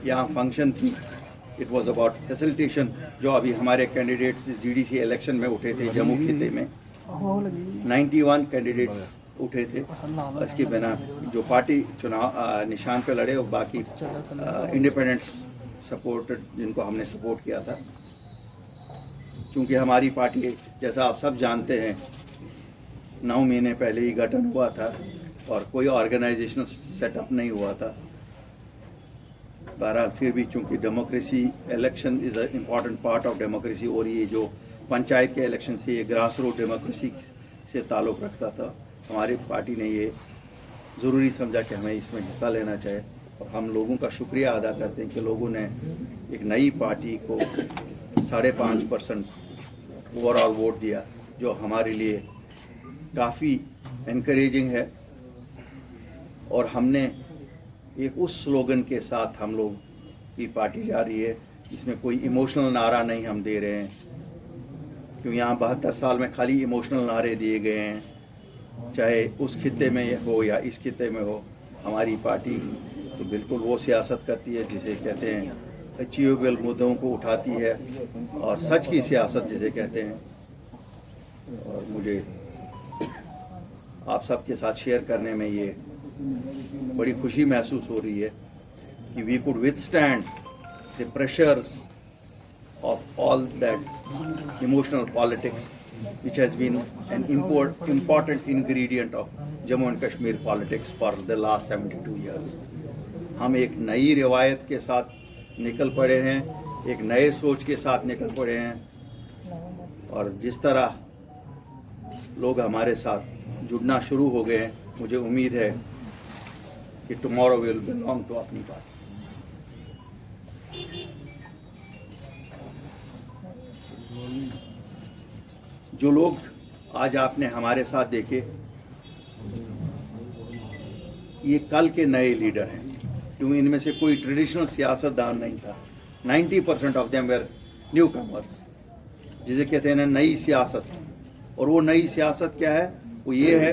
यहाँ फंक्शन थी, it was about facilitation. जो अभी हमारे कैंडिडेट्स इस डीडीसी इलेक्शन में उठे थे जम्मू खिते में 91 कैंडिडेट्स उठे थे। इसके बिना जो पार्टी चुनाव निशान पे लड़े और बाकी इंडिपेंडेंट्स सपोर्टेड जिनको हमने सपोर्ट किया था। चूँकि हमारी पार्टी जैसा आप सब जानते हैं 9 महीने पहले ही गठन हुआ था और कोई ऑर्गेनाइजेशनल सेटअप नहीं हुआ था। बहरहाल फिर भी चूँकि democracy election is a important part of democracy और ये जो पंचायत के इलेक्शन से ये ग्रास रूट डेमोक्रेसी से ताल्लुक़ रखता था, हमारी पार्टी ने ये ज़रूरी समझा कि हमें इसमें हिस्सा लेना चाहिए। और हम लोगों का शुक्रिया अदा करते हैं कि लोगों ने एक नई पार्टी को 5.5% ओवरऑल वोट दिया, जो हमारे लिए काफ़ी इनकरेजिंग है। और हमने एक उस स्लोगन के साथ हम लोग की पार्टी जा रही है, इसमें कोई इमोशनल नारा नहीं हम दे रहे हैं, क्योंकि यहाँ 72 साल में खाली इमोशनल नारे दिए गए हैं, चाहे उस खिते में हो या इस खिते में हो। हमारी पार्टी तो बिल्कुल वो सियासत करती है जिसे कहते हैं अचीवेबल मुद्दों को उठाती है और सच की सियासत जिसे कहते हैं। और मुझे आप सबके साथ शेयर करने में ये बड़ी खुशी महसूस हो रही है कि we could withstand the pressures of all that emotional politics which has been an important ingredient of Jammu and Kashmir politics for the last 72 years. हम एक नई रिवायत के साथ निकल पड़े हैं, एक नए सोच के साथ निकल पड़े हैं और जिस तरह लोग हमारे साथ जुड़ना शुरू हो गए हैं, मुझे उम्मीद है कि टुमारो विल बिलोंग टू अपनी पार्टी। जो लोग आज आपने हमारे साथ देखे, ये कल के नए लीडर हैं, क्योंकि इनमें से कोई ट्रेडिशनल सियासतदान नहीं था। 90% of them were new commerce, जिसे कहते हैं ना नई सियासत। और वो नई सियासत क्या है? वो ये है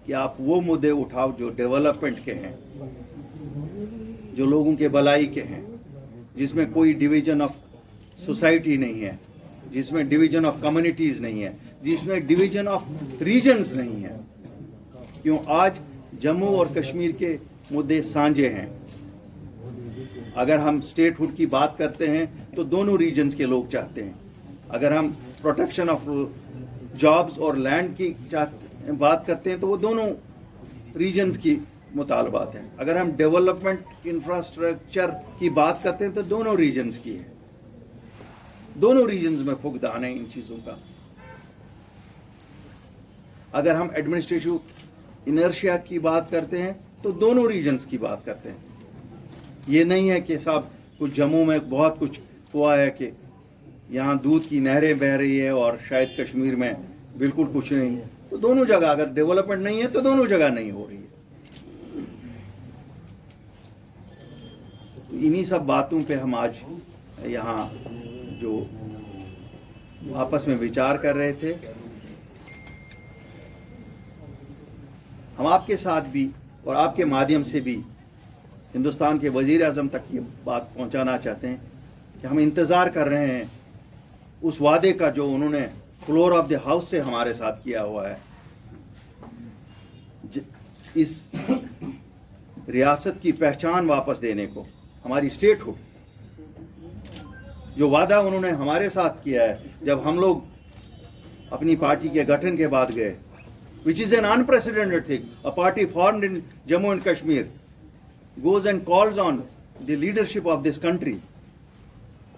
कि आप वो मुद्दे उठाओ जो डेवलपमेंट के हैं, जो लोगों के भलाई के हैं, जिसमें कोई डिवीजन ऑफ सोसाइटी नहीं है, जिसमें डिवीजन ऑफ कम्युनिटीज़ नहीं है, जिसमें डिवीजन ऑफ रीजन्स नहीं है। क्यों आज जम्मू और कश्मीर के मुद्दे साझे हैं। अगर हम स्टेटहुड की बात करते हैं तो दोनों रीजन्स के लोग चाहते हैं। अगर हम प्रोटेक्शन ऑफ जॉब्स और लैंड की बात करते हैं तो वो दोनों रीजन्स की मुतालबात हैं। अगर हम डेवलपमेंट इंफ्रास्ट्रक्चर की बात करते हैं तो दोनों रीजन्स की है। दोनों रीजन्स में फुकदान है इन चीज़ों का। अगर हम एडमिनिस्ट्रेटिव इनर्शिया की बात करते हैं तो दोनों रीजन्स की बात करते हैं। ये नहीं है कि साहब कुछ जम्मू में बहुत कुछ हुआ है कि यहाँ दूध की नहरें बह रही है और शायद कश्मीर में बिल्कुल कुछ नहीं है। तो दोनों जगह अगर डेवलपमेंट नहीं है तो दोनों जगह नहीं हो रही है। तो इन्हीं सब बातों पे हम आज यहाँ जो आपस में विचार कर रहे थे, हम आपके साथ भी और आपके माध्यम से भी हिंदुस्तान के वज़ीर आज़म तक ये बात पहुंचाना चाहते हैं कि हम इंतज़ार कर रहे हैं उस वादे का जो उन्होंने फ्लोर ऑफ द हाउस से हमारे साथ किया हुआ है। इस रियासत की पहचान वापस देने को, हमारी स्टेटहुड, जो वादा उन्होंने हमारे साथ किया है जब हम लोग अपनी पार्टी के गठन के बाद गए, which is an unprecedented thing. A party formed in Jammu and Kashmir goes and calls on the leadership of this country,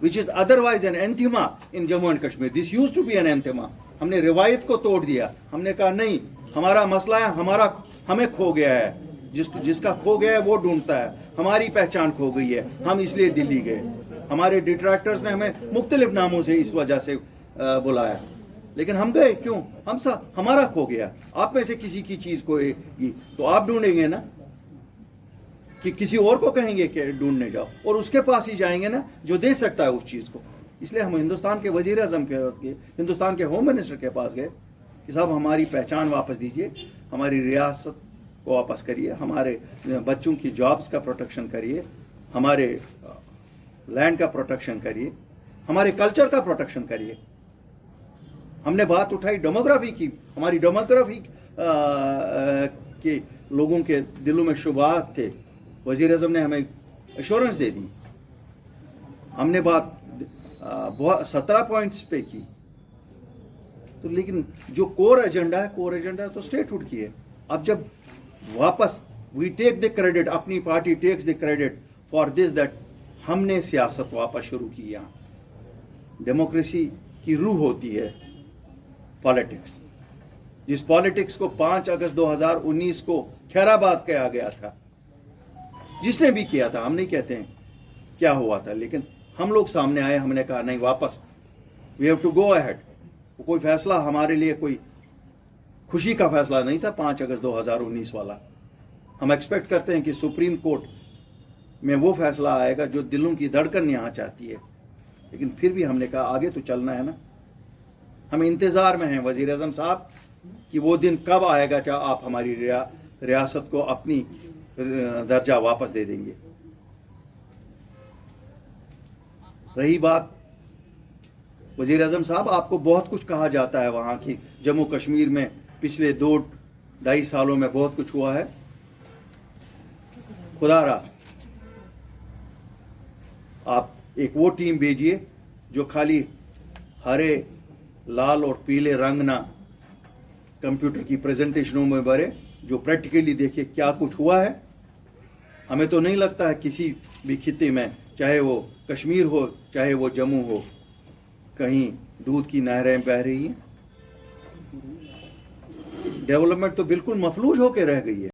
which is otherwise an anathema in Jammu and Kashmir. This used to be an anathema. हमने रिवायत को तोड़ दिया। हमने कहा नहीं, हमारा मसला है, हमें खो गया है, जिसका खो गया है वो ढूंढता है। हमारी पहचान खो गई है, हम इसलिए दिल्ली गए। हमारे डिट्रैक्टर्स ने हमें मुख्तलिफ नामों से इस वजह से बुलाया, लेकिन हम गए क्यों? हमारा खो गया। आप में से किसी की चीज़ को तो आप ढूंढेंगे ना, कि किसी और को कहेंगे कि ढूंढने जाओ, और उसके पास ही जाएंगे ना जो दे सकता है उस चीज़ को। इसलिए हम हिंदुस्तान के वज़ीर आज़म के पास गए, हिंदुस्तान के होम मिनिस्टर के पास गए कि साहब हमारी पहचान वापस दीजिए, हमारी रियासत को वापस करिए, हमारे बच्चों की जॉब्स का प्रोटेक्शन करिए, हमारे लैंड का प्रोटेक्शन करिए, हमारे कल्चर का प्रोटेक्शन करिए। हमने बात उठाई डेमोग्राफी की, हमारी डेमोग्राफी के लोगों के दिलों में शुबहात थे, वज़ीर आज़म ने हमें एश्योरेंस दे दी। हमने बात 17 पॉइंट्स पे की, तो लेकिन जो कोर एजेंडा तो स्टेटहुड की है। अब जब वापस वी टेक द क्रेडिट, अपनी party takes the credit for this that हमने सियासत वापस शुरू की। यहाँ डेमोक्रेसी की रूह होती है पॉलिटिक्स, जिस पॉलिटिक्स को 5 अगस्त 2019 को खैराबाद किया गया था, जिसने भी किया था, हम नहीं कहते हैं क्या हुआ था, लेकिन हम लोग सामने आए, हमने कहा नहीं, वापस we have to go ahead. कोई फैसला हमारे लिए कोई खुशी का फैसला नहीं था 5 अगस्त 2019 वाला। हम एक्सपेक्ट करते हैं कि सुप्रीम कोर्ट में वो फैसला आएगा जो दिलों की धड़कन यहाँ चाहती है, लेकिन फिर भी हमने कहा आगे तो चलना है ना। हम इंतज़ार में हैं वज़ीर आज़म साहब कि वो दिन कब आएगा जब आप हमारी रियासत को अपनी दर्जा वापस दे देंगे। रही बात वज़ीर आज़म साहब, आपको बहुत कुछ कहा जाता है वहाँ की जम्मू कश्मीर में पिछले 2-2.5 सालों में बहुत कुछ हुआ है। खुदारा आप एक वो टीम भेजिए जो खाली हरे, लाल और पीले रंग ना कंप्यूटर की प्रेजेंटेशनों में भरे, जो प्रैक्टिकली देखे क्या कुछ हुआ है। हमें तो नहीं लगता है किसी भी खित्ते में, चाहे वो कश्मीर हो चाहे वो जम्मू हो, कहीं दूध की नहरें बह रही हैं। डेवलपमेंट तो बिल्कुल मफलूज होकर रह गई है।